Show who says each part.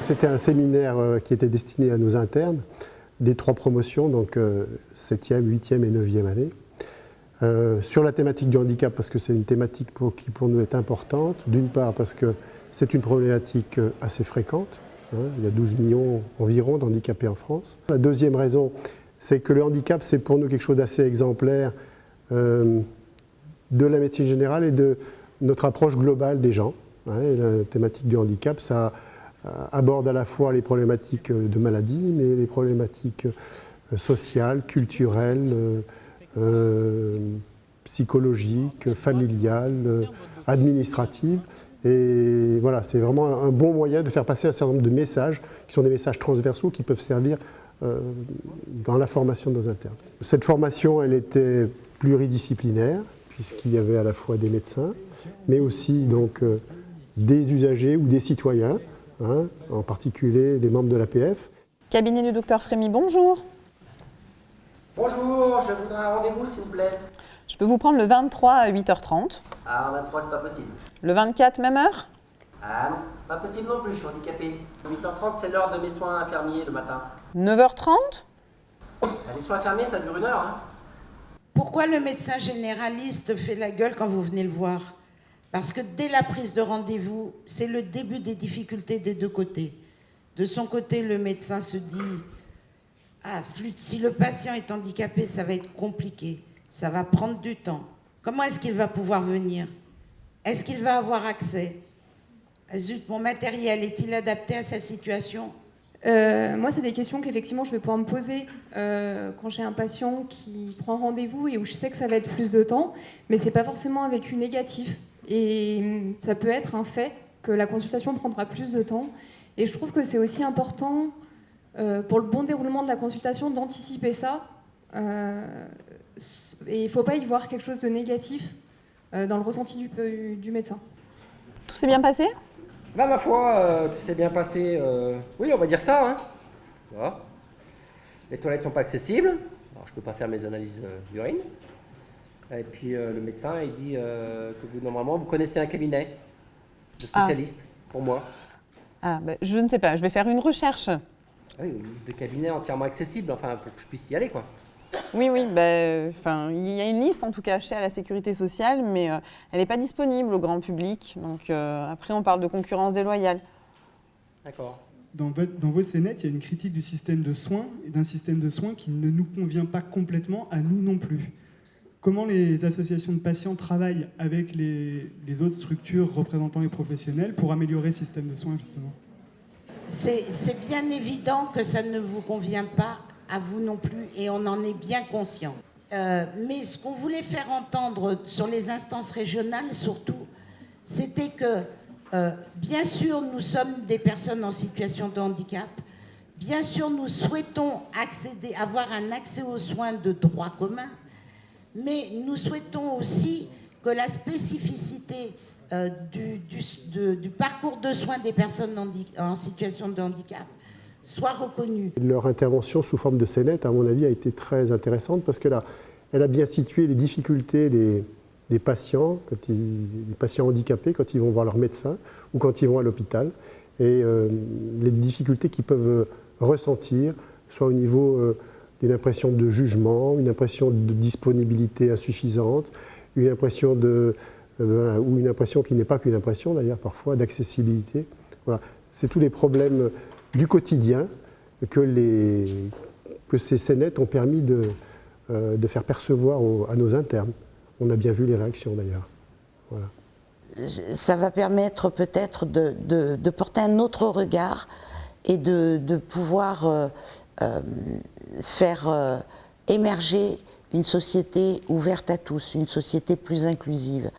Speaker 1: C'était un séminaire qui était destiné à nos internes, des 3 promotions, donc 7e, 8e et 9e année, sur la thématique du handicap, parce que c'est une thématique qui pour nous est importante, d'une part parce que c'est une problématique assez fréquente, hein, il y a 12 millions environ d'handicapés en France. La deuxième raison, c'est que le handicap, c'est pour nous quelque chose d'assez exemplaire de la médecine générale et de notre approche globale des gens. Hein, et la thématique du handicap, ça aborde à la fois les problématiques de maladie, mais les problématiques sociales, culturelles, psychologiques, familiales, administratives. Et voilà, c'est vraiment un bon moyen de faire passer un certain nombre de messages, qui sont des messages transversaux, qui peuvent servir dans la formation de nos internes. Cette formation, elle était pluridisciplinaire, puisqu'il y avait à la fois des médecins, mais aussi donc, des usagers ou des citoyens, hein, en particulier les membres de l'APF.
Speaker 2: Cabinet du docteur Frémy, bonjour.
Speaker 3: Bonjour, je voudrais un rendez-vous s'il vous plaît.
Speaker 2: Je peux vous prendre le 23 à 8h30.
Speaker 3: Ah, 23, c'est pas possible.
Speaker 2: Le 24, même heure?
Speaker 3: Ah non, pas possible non plus, je suis handicapé. 8h30, c'est l'heure de mes soins infirmiers le matin.
Speaker 2: 9h30?
Speaker 3: Les soins infirmiers, ça dure 1 heure. Hein.
Speaker 4: Pourquoi le médecin généraliste fait la gueule quand vous venez le voir? Parce que dès la prise de rendez-vous, c'est le début des difficultés des deux côtés. De son côté, le médecin se dit « Ah, flûte, si le patient est handicapé, ça va être compliqué, ça va prendre du temps. Comment est-ce qu'il va pouvoir venir? Est-ce qu'il va avoir accès? Zut, mon matériel est-il adapté à sa situation ?»
Speaker 5: Moi, c'est des questions qu'effectivement je vais pouvoir me poser quand j'ai un patient qui prend rendez-vous et où je sais que ça va être plus de temps, mais c'est pas forcément un vécu négatif. Et ça peut être un fait que la consultation prendra plus de temps. Et je trouve que c'est aussi important pour le bon déroulement de la consultation d'anticiper ça. Et il ne faut pas y voir quelque chose de négatif dans le ressenti du médecin.
Speaker 2: Tout s'est bien passé?
Speaker 3: Bah ma foi, tout s'est bien passé. Oui, on va dire ça. Hein. Voilà. Les toilettes sont pas accessibles. Alors je peux pas faire mes analyses d'urine. Et puis le médecin, il dit que vous, normalement, vous connaissez un cabinet de spécialistes pour moi.
Speaker 2: Ah, bah, je ne sais pas, je vais faire une recherche.
Speaker 3: Ah oui, une liste de cabinets entièrement accessibles, enfin, pour que je puisse y aller, quoi.
Speaker 2: Oui, il y a une liste en tout cas chez la Sécurité sociale, mais elle n'est pas disponible au grand public. Donc après, on parle de concurrence déloyale.
Speaker 3: D'accord.
Speaker 6: Dans vos scénettes, il y a une critique du système de soins et d'un système de soins qui ne nous convient pas complètement, à nous non plus. Comment les associations de patients travaillent avec les autres structures représentant les professionnels pour améliorer le système de soins, justement?
Speaker 4: C'est bien évident que ça ne vous convient pas, à vous non plus, et on en est bien conscient. Mais ce qu'on voulait faire entendre sur les instances régionales, surtout, c'était que, bien sûr, nous sommes des personnes en situation de handicap, bien sûr, nous souhaitons avoir un accès aux soins de droit commun, mais nous souhaitons aussi que la spécificité du parcours de soins des personnes en situation de handicap soit reconnue.
Speaker 1: Leur intervention sous forme de scénette, à mon avis, a été très intéressante parce qu'elle a bien situé les difficultés des patients, les patients handicapés, quand ils vont voir leur médecin ou quand ils vont à l'hôpital, et les difficultés qu'ils peuvent ressentir, soit au niveau d'une impression de jugement, une impression de disponibilité insuffisante, une impression ou une impression qui n'est pas qu'une impression d'ailleurs parfois, d'accessibilité. Voilà. C'est tous les problèmes du quotidien que ces scénettes ont permis de faire percevoir à nos internes. On a bien vu les réactions d'ailleurs. Voilà.
Speaker 4: Ça va permettre peut-être de porter un autre regard et de pouvoir faire émerger une société ouverte à tous, une société plus inclusive.